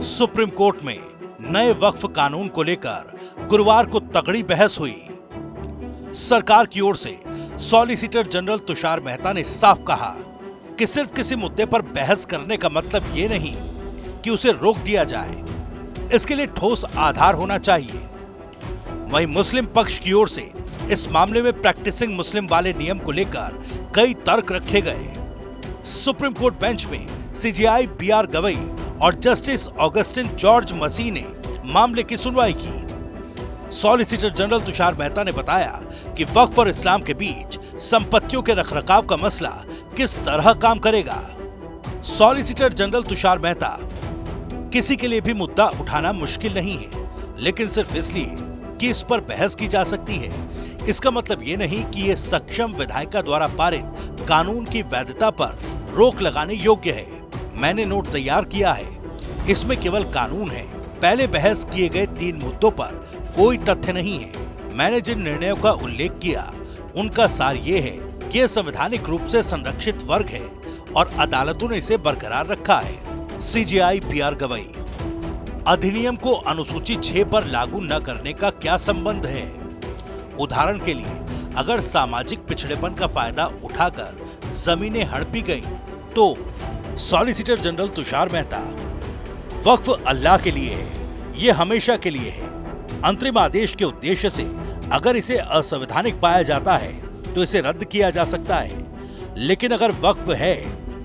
Supreme court में नए वक्फ कानून को लेकर गुरुवार को तगड़ी बहस हुई। सरकार की ओर से सॉलिसिटर जनरल तुषार मेहता ने साफ कहा कि सिर्फ किसी मुद्दे पर बहस करने का मतलब ये नहीं कि उसे रोक दिया जाए, इसके लिए ठोस आधार होना चाहिए। वहीं मुस्लिम पक्ष की ओर से इस मामले में प्रैक्टिसिंग मुस्लिम वाले नियम को लेकर कई तर्क रखे गए। सुप्रीम कोर्ट बेंच में सीजेआई बीआर गवई और जस्टिस ऑगस्टिन जॉर्ज मसीह ने मामले की सुनवाई की। सॉलिसिटर जनरल तुषार मेहता ने बताया कि वक्फ और इस्लाम के बीच संपत्तियों के रखरखाव का मसला किस तरह काम करेगा। सॉलिसिटर जनरल तुषार मेहता, किसी के लिए भी मुद्दा उठाना मुश्किल नहीं है, लेकिन सिर्फ इसलिए कि इस पर बहस की जा सकती है, इसका मतलब ये नहीं कि ये सक्षम विधायिका द्वारा पारित कानून की वैधता पर रोक लगाने योग्य है। मैंने नोट तैयार किया है, इसमें केवल कानून है। पहले बहस किए गए 3 मुद्दों पर कोई तथ्य नहीं है। मैंने जिन निर्णयों का उल्लेख किया उनका सार ये है कि यह संवैधानिक रूप से संरक्षित वर्ग है और अदालतों ने इसे बरकरार रखा है। सीजेआई बीआर गवई, अधिनियम को अनुसूची 6 पर लागू न करने का क्या संबंध है? उदाहरण के लिए, अगर सामाजिक पिछड़ेपन का फायदा उठाकर जमीनें हड़पी गई तो सॉलिसिटर जनरल तुषार मेहता, वक्फ अल्लाह के लिए है, ये हमेशा के लिए है। अंतरिम आदेश के उद्देश्य से अगर इसे असंवैधानिक पाया जाता है तो इसे रद्द किया जा सकता है, लेकिन अगर वक्फ है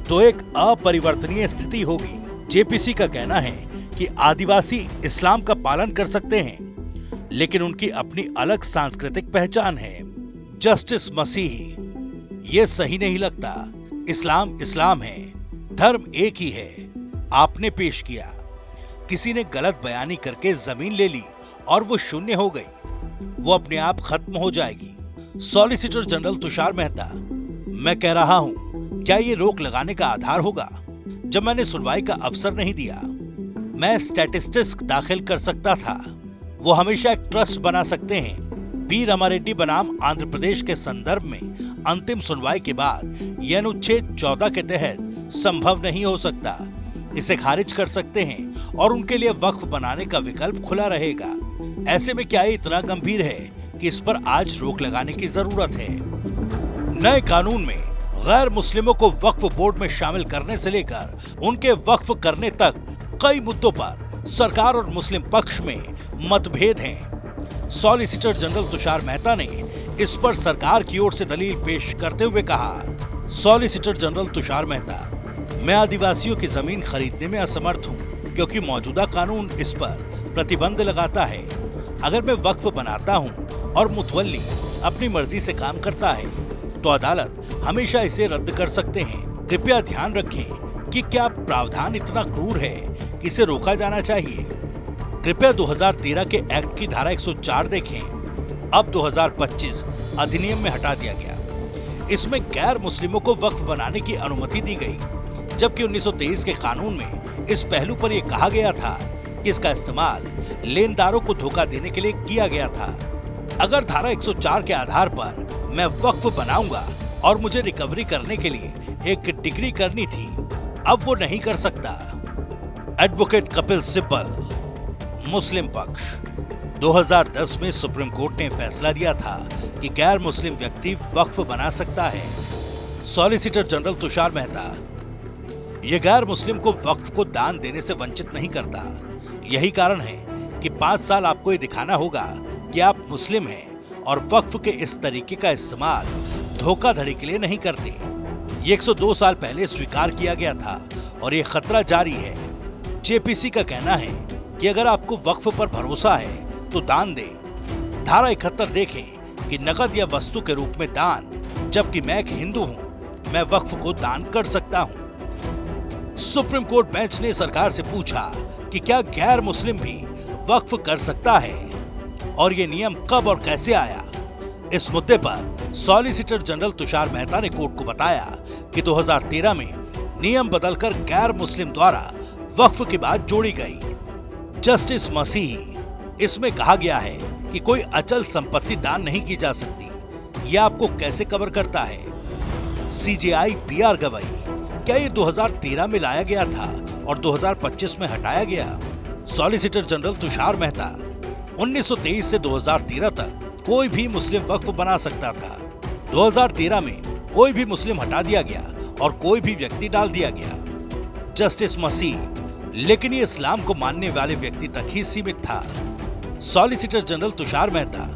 तो एक अपरिवर्तनीय स्थिति होगी। जेपीसी का कहना है कि आदिवासी इस्लाम का पालन कर सकते हैं, लेकिन उनकी अपनी अलग सांस्कृतिक पहचान है। जस्टिस मसीह, ये सही नहीं लगता। इस्लाम इस्लाम है, धर्म एक ही है। आपने पेश किया, किसी ने गलत बयानी करके जमीन ले ली और वो शून्य हो गई, वो अपने आप खत्म हो जाएगी। सॉलिसिटर जनरल तुषार मेहता, मैं कह रहा हूं, क्या ये रोक लगाने का आधार होगा? जब मैंने सुनवाई का अवसर नहीं दिया, मैं स्टैटिस्टिक्स दाखिल कर सकता था। वो हमेशा एक ट्रस्ट बना सकते हैं। बी रामारेड्डी बनाम आंध्र प्रदेश के संदर्भ में अंतिम सुनवाई के बाद यह अनुच्छेद 14 के तहत संभव नहीं हो सकता। इसे खारिज कर सकते हैं और उनके लिए वक्फ बनाने का विकल्प खुला रहेगा। ऐसे में क्या ये इतना गंभीर है कि इस पर आज रोक लगाने की जरूरत है? नए कानून में गैर मुस्लिमों को वक्फ बोर्ड में शामिल करने से लेकर उनके वक्फ करने तक कई मुद्दों पर सरकार और मुस्लिम पक्ष में मतभेद हैं। सॉलिसिटर जनरल तुषार मेहता ने इस पर सरकार की ओर से दलील पेश करते हुए कहा, सॉलिसिटर जनरल तुषार मेहता, मैं आदिवासियों की जमीन खरीदने में असमर्थ हूं, क्योंकि मौजूदा कानून इस पर प्रतिबंध लगाता है। अगर मैं वक्फ बनाता हूं और मुतवल्ली अपनी मर्जी से काम करता है तो अदालत हमेशा इसे रद्द कर सकते हैं। कृपया ध्यान रखें कि क्या प्रावधान इतना क्रूर है कि इसे रोका जाना चाहिए। कृपया 2013 के एक्ट की धारा 104 देखें। अब 2025 अधिनियम में हटा दिया गया। इसमें गैर मुस्लिमों को वक्फ बनाने की अनुमति दी गई, जबकि 1923 के कानून में इस पहलू पर यह कहा गया था कि इसका इस्तेमाल लेनदारों को धोखा देने के लिए किया गया था। अगर धारा 104 के आधार पर मैं वक्फ बनाऊंगा और मुझे रिकवरी करने के लिए एक डिग्री करनी थी, अब वो नहीं कर सकता। एडवोकेट कपिल सिब्बल, मुस्लिम पक्ष, 2010 में सुप्रीम कोर्ट ने फैसला दिया था कि गैर मुस्लिम व्यक्ति वक्फ बना सकता है। सॉलिसिटर जनरल तुषार मेहता, यह गैर मुस्लिम को वक्फ को दान देने से वंचित नहीं करता। यही कारण है कि 5 साल आपको ये दिखाना होगा कि आप मुस्लिम हैं और वक्फ के इस तरीके का इस्तेमाल धोखाधड़ी के लिए नहीं करते। ये 102 साल पहले स्वीकार किया गया था और ये खतरा जारी है। जेपीसी का कहना है कि अगर आपको वक्फ पर भरोसा है तो दान दें। धारा 71 देखें कि नकद या वस्तु के रूप में दान, जबकि मैं एक हिंदू हूं, मैं वक्फ को दान कर सकता हूं। सुप्रीम कोर्ट बेंच ने सरकार से पूछा कि क्या गैर मुस्लिम भी वक्फ कर सकता है और ये नियम कब और कैसे आया। इस मुद्दे पर सॉलिसिटर जनरल तुषार मेहता ने कोर्ट को बताया कि 2013 में नियम बदलकर गैर मुस्लिम द्वारा वक्फ की बात जोड़ी गई। जस्टिस मसीह, इसमें कहा गया है कि कोई अचल संपत्ति दान नहीं की जा सकती। यह आपको कैसे कवर करता है? सीजेआई बीआर गवई, क्या ये 2013 में लाया गया था और 2025 में हटाया गया। सॉलिसिटर जनरल तुषार मेहता 1923 से 2013 तक कोई भी मुस्लिम वक्फ बना सकता था। 2013 में कोई भी मुस्लिम हटा दिया गया और कोई भी व्यक्ति डाल दिया गया। जस्टिस मसीह, लेकिन ये इस्लाम को मानने वाले व्यक्ति तक ही सीमित था। सॉलिसिटर जनरल तुषार मेहता,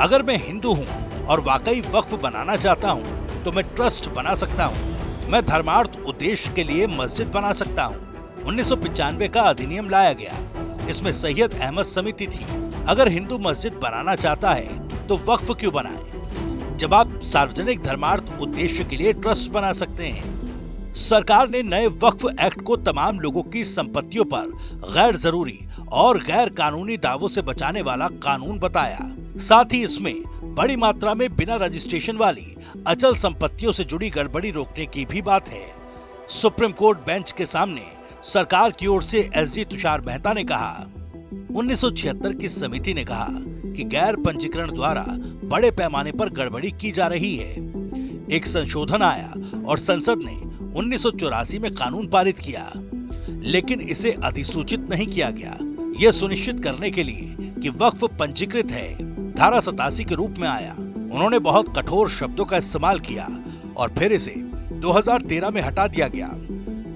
अगर मैं हिंदू हूँ और वाकई वक्फ बनाना चाहता हूँ तो मैं ट्रस्ट बना सकता हूँ। मैं धर्मार्थ उद्देश्य के लिए मस्जिद बना सकता हूँ। 1995 का अधिनियम लाया गया, इसमें सैयद अहमद समिति थी। अगर हिंदू मस्जिद बनाना चाहता है तो वक्फ क्यों बनाए, जब आप सार्वजनिक धर्मार्थ उद्देश्य के लिए ट्रस्ट बना सकते हैं। सरकार ने नए वक्फ एक्ट को तमाम लोगों की संपत्तियों पर गैर जरूरी और गैर कानूनी दावों से बचाने वाला कानून बताया। साथ ही इसमें बड़ी मात्रा में बिना रजिस्ट्रेशन वाली अचल संपत्तियों से जुड़ी गड़बड़ी रोकने की भी बात है। सुप्रीम कोर्ट बेंच के सामने सरकार की ओर से एसजी तुषार मेहता ने कहा, 1976 की समिति ने कहा कि गैर पंजीकरण द्वारा बड़े पैमाने पर गड़बड़ी की जा रही है। एक संशोधन आया और संसद ने 1984 में कानून पारित किया, लेकिन इसे अधिसूचित नहीं किया गया, यह सुनिश्चित करने के लिए कि वक्फ पंजीकृत है। धारा 87 के रूप में आया। उन्होंने बहुत कठोर शब्दों का इस्तेमाल किया और फिर इसे 2013 में हटा दिया गया।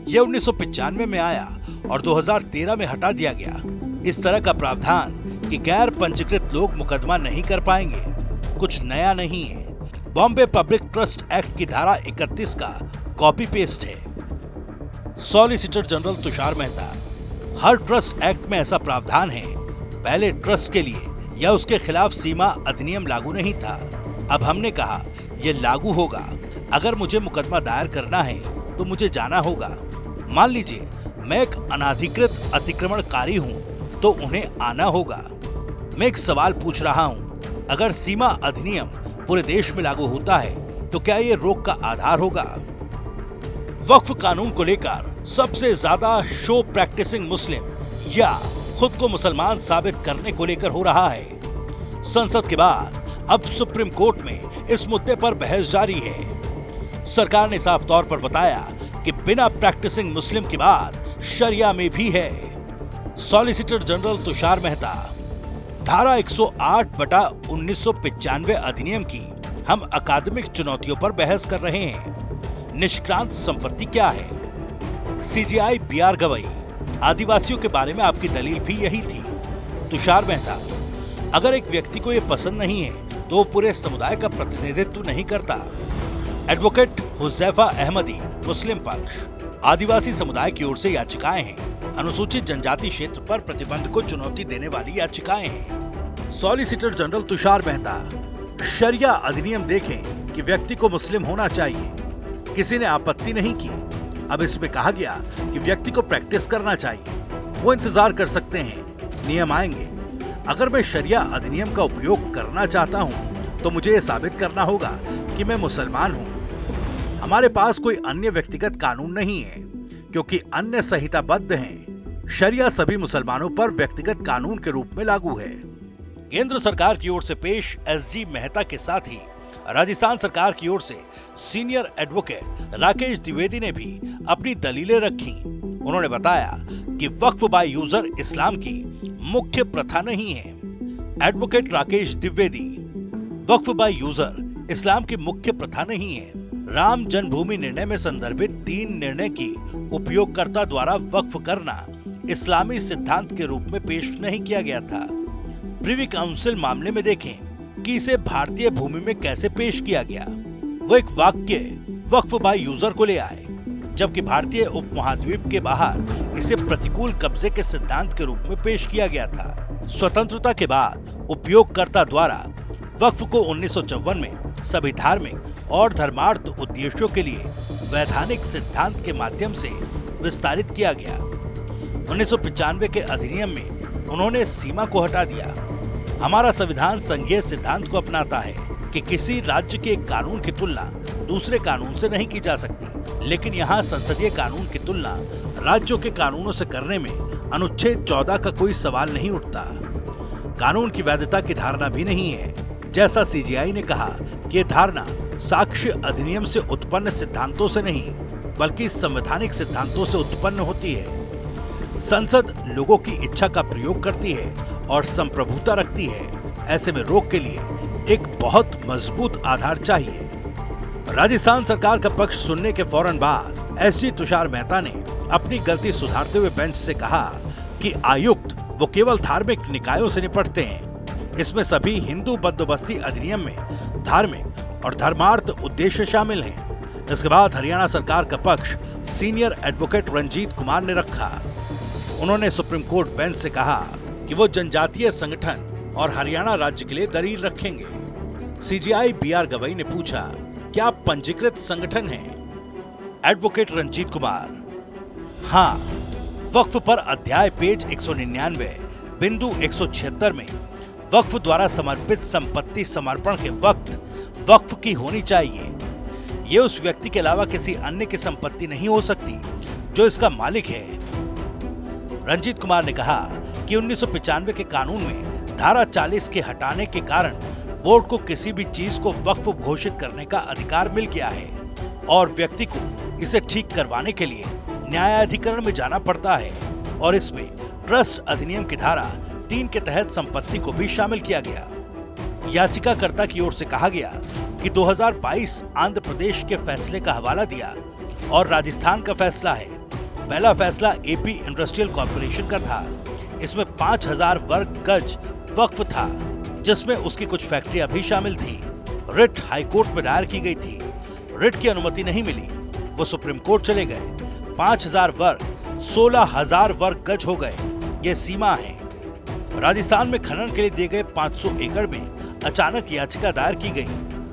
यह 1995 में आया और 2013 में हटा दिया गया। इस तरह का प्रावधान कि गैर पंजीकृत लोग मुकदमा नहीं कर पाएंगे कुछ नया नहीं है। बॉम्बे पब्लिक ट्रस्ट एक्ट की धारा 31 का कॉपी पेस्ट है। सॉलिसिटर जनरल तुषार मेहता, हर ट्रस्ट एक्ट में ऐसा प्रावधान है। पहले ट्रस्ट के लिए या उसके खिलाफ सीमा अधिनियम लागू नहीं था। अब हमने कहा यह लागू होगा। अगर मुझे मुकदमा दायर करना है तो मुझे जाना होगा। मान लीजिए मैं एक अनाधिकृत अतिक्रमणकारी हूँ तो उन्हें आना होगा। मैं एक सवाल पूछ रहा हूँ, अगर सीमा अधिनियम पूरे देश में लागू होता है तो क्या ये रोक का आधार होगा? वक्फ कानून को लेकर सबसे ज्यादा शो प्रैक्टिसिंग मुस्लिम या खुद को मुसलमान साबित करने को लेकर हो रहा है। संसद के बाद अब सुप्रीम कोर्ट में इस मुद्दे पर बहस जारी है। सरकार ने साफ तौर पर बताया कि बिना प्रैक्टिसिंग मुस्लिम की बात शरिया में भी है। सॉलिसिटर जनरल तुषार मेहता, धारा 108/1995 अधिनियम की हम अकादमिक चुनौतियों पर बहस कर रहे हैं। निष्क्रांत संपत्ति क्या है? सीजीआई बीआर गवई, आदिवासियों के बारे में आपकी दलील भी यही थी। तुषार मेहता, अगर एक व्यक्ति को यह पसंद नहीं है तो वो पूरे समुदाय का प्रतिनिधित्व नहीं करता। एडवोकेट हुज़ैफा अहमदी, मुस्लिम पक्ष, आदिवासी समुदाय की ओर से याचिकाएं हैं। अनुसूचित जनजाति क्षेत्र पर प्रतिबंध को चुनौती देने वाली याचिकाएं हैं। सॉलिसिटर जनरल तुषार मेहता, शरिया अधिनियम देखें कि व्यक्ति को मुस्लिम होना चाहिए, किसी ने आपत्ति नहीं की। अब इसमें कहा गया कि व्यक्ति को प्रैक्टिस करना चाहिए। वो इंतजार कर सकते हैं, नियम आएंगे। अगर मैं शरिया अधिनियम का उपयोग करना चाहता हूँ तो मुझे ये साबित करना होगा कि मैं मुसलमान हूँ। हमारे पास कोई अन्य व्यक्तिगत कानून नहीं है क्योंकि अन्य संहिताबद्ध हैं। शरिया सभी मुसलमानों पर व्यक्तिगत कानून के रूप में लागू है। केंद्र सरकार की ओर से पेश एसजी मेहता के साथ ही राजस्थान सरकार की ओर से सीनियर एडवोकेट राकेश द्विवेदी ने भी अपनी दलीलें रखी। उन्होंने बताया कि वक्फ बाय यूजर इस्लाम की मुख्य प्रथा नहीं है। एडवोकेट राकेश द्विवेदी, वक्फ बाय यूजर इस्लाम की मुख्य प्रथा नहीं है। राम जन्मभूमि निर्णय में संदर्भित 3 निर्णय की उपयोगकर्ता द्वारा वक्फ करना इस्लामी सिद्धांत के रूप में पेश नहीं किया गया था। प्रिवी काउंसिल मामले में देखें कि इसे भारतीय भूमि में कैसे पेश किया गया। वो एक वाक्य वक्फ बाय यूजर को ले आए, जबकि भारतीय उपमहाद्वीप के बाहर इसे प्रतिकूल कब्जे के सिद्धांत के रूप में पेश किया गया था। स्वतंत्रता के बाद उपयोगकर्ता द्वारा वक्फ को 1954 में सभी धार्मिक और धर्मार्थ उद्देश्यों के लिए वैधानिक सिद्धांत के माध्यम से विस्तारित किया गया। 1995 के अधिनियम में उन्होंने सीमा को हटा दिया। हमारा संविधान संघीय सिद्धांत को अपनाता है कि किसी राज्य के कानून की तुलना दूसरे कानून से नहीं की जा सकती, लेकिन यहाँ संसदीय कानून की तुलना राज्यों के कानूनों से करने में अनुच्छेद 14 का कोई सवाल नहीं उठता। कानून की वैधता की धारणा भी नहीं है। जैसा सीजीआई ने कहा कि यह धारणा साक्ष्य अधिनियम से उत्पन्न सिद्धांतों से नहीं बल्कि संवैधानिक सिद्धांतों से उत्पन्न होती है। संसद लोगों की इच्छा का प्रयोग करती है और संप्रभुता रखती है। ऐसे में रोक के लिए एक बहुत मजबूत आधार चाहिए। राजस्थान सरकार का पक्ष सुनने के फौरन बाद एसजी तुषार मेहता ने अपनी गलती सुधारते हुए बेंच से कहा कि आयुक्त वो केवल धार्मिक निकायों से निपटते हैं। इसमें सभी हिंदू बंदोबस्ती अधिनियम में धार्मिक और धर्मार्थ उद्देश्य शामिल हैं। इसके बाद हरियाणा सरकार का पक्ष सीनियर एडवोकेट रंजीत कुमार ने रखा। उन्होंने सुप्रीम कोर्ट बेंच से कहा कि वो जनजातीय संगठन और हरियाणा राज्य के लिए दलील रखेंगे। सीजीआई बीआर गवई ने पूछा, क्या आप पंजीकृत संगठन हैं? एडवोकेट रंजीत कुमार, हाँ। वक्फ पर अध्याय पेज 199 बिंदु 176 में वक्फ द्वारा समर्पित संपत्ति समर्पण के वक्त वक्फ की होनी चाहिए। ये उस व्यक्ति के अलावा किसी अन्य की संपत्ति नहीं हो सकती जो इसका मालिक है। रंजीत कुमार ने कहा कि 1995 के कानून में धारा 40 के हटाने के कारण बोर्ड को किसी भी चीज को वक्फ घोषित करने का अधिकार मिल गया है और व्यक्ति को इसे ठीक करवाने के लिए न्यायाधिकरण में जाना पड़ता है और इसमें ट्रस्ट अधिनियम की धारा 3 के तहत संपत्ति को भी शामिल किया गया। याचिकाकर्ता की ओर से कहा गया कि 2022 आंध्र प्रदेश के फैसले का हवाला दिया और राजस्थान का फैसला है। पहला फैसला एपी इंडस्ट्रियल कॉर्पोरेशन का था। इसमें 5000 वर्ग गज वक्फ था, जिसमें उसकी कुछ फैक्ट्रियां भी शामिल थी। रिट हाईकोर्ट में दायर की गई थी। रिट की अनुमति नहीं मिली, वो सुप्रीम कोर्ट चले गए। 5000 वर्ग 16000 वर्ग गज हो गए, ये सीमा है। राजस्थान में खनन के लिए दिए गए 500 एकड़ में अचानक याचिका दायर की गई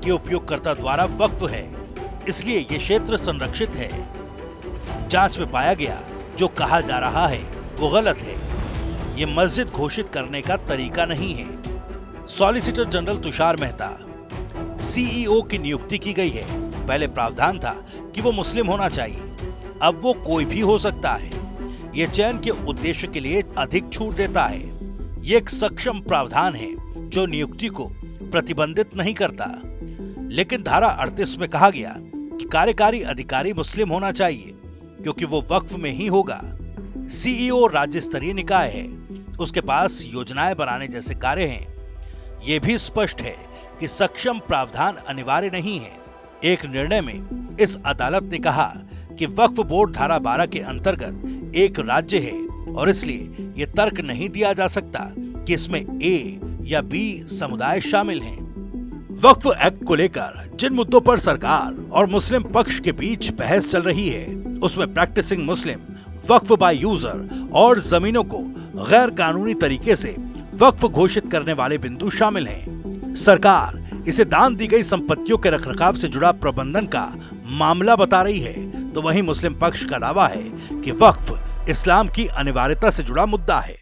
कि उपयोगकर्ता द्वारा वक्फ है, इसलिए ये क्षेत्र संरक्षित है। जांच में पाया गया जो कहा जा रहा है वो गलत है। ये मस्जिद घोषित करने का तरीका नहीं है। Solicitor general Tushar Mehta, CEO की नियुक्ति की गई है। पहले प्रावधान था कि वो मुस्लिम होना चाहिए, अब वो कोई भी हो सकता है। ये चयन के उद्देश्य के लिए अधिक छूट देता है। ये एक सक्षम प्रावधान है जो नियुक्ति को प्रतिबंधित नहीं करता। लेकिन धारा 38 में कहा गया कि कार्यकारी अधिकारी मुस्लिम होना चाहिए क्योंकि वो वक्फ में ही होगा। सीईओ राज्य स्तरीय निकाय है, उसके पास योजनाएं बनाने जैसे कार्य हैं। ये भी स्पष्ट है कि सक्षम प्रावधान अनिवार्य नहीं है। एक निर्णय में इस अदालत ने कहा कि वक्फ बोर्ड धारा 12 के अंतर्गत एक राज्य है और इसलिए ये तर्क नहीं दिया जा सकता कि इसमें ए या बी समुदाय शामिल हैं। वक्फ एक्ट को लेकर जिन मुद्दों पर सरकार और मुस्लिम पक्ष के बीच बहस चल रही है, उसमें practicing Muslim, Waqf by user और जमीनों को गैर कानूनी तरीके से वक्फ घोषित करने वाले बिंदु शामिल हैं। सरकार इसे दान दी गई संपत्तियों के रखरखाव से जुड़ा प्रबंधन का मामला बता रही है, तो वहीं मुस्लिम पक्ष का दावा है कि वक्फ इस्लाम की अनिवार्यता से जुड़ा मुद्दा है।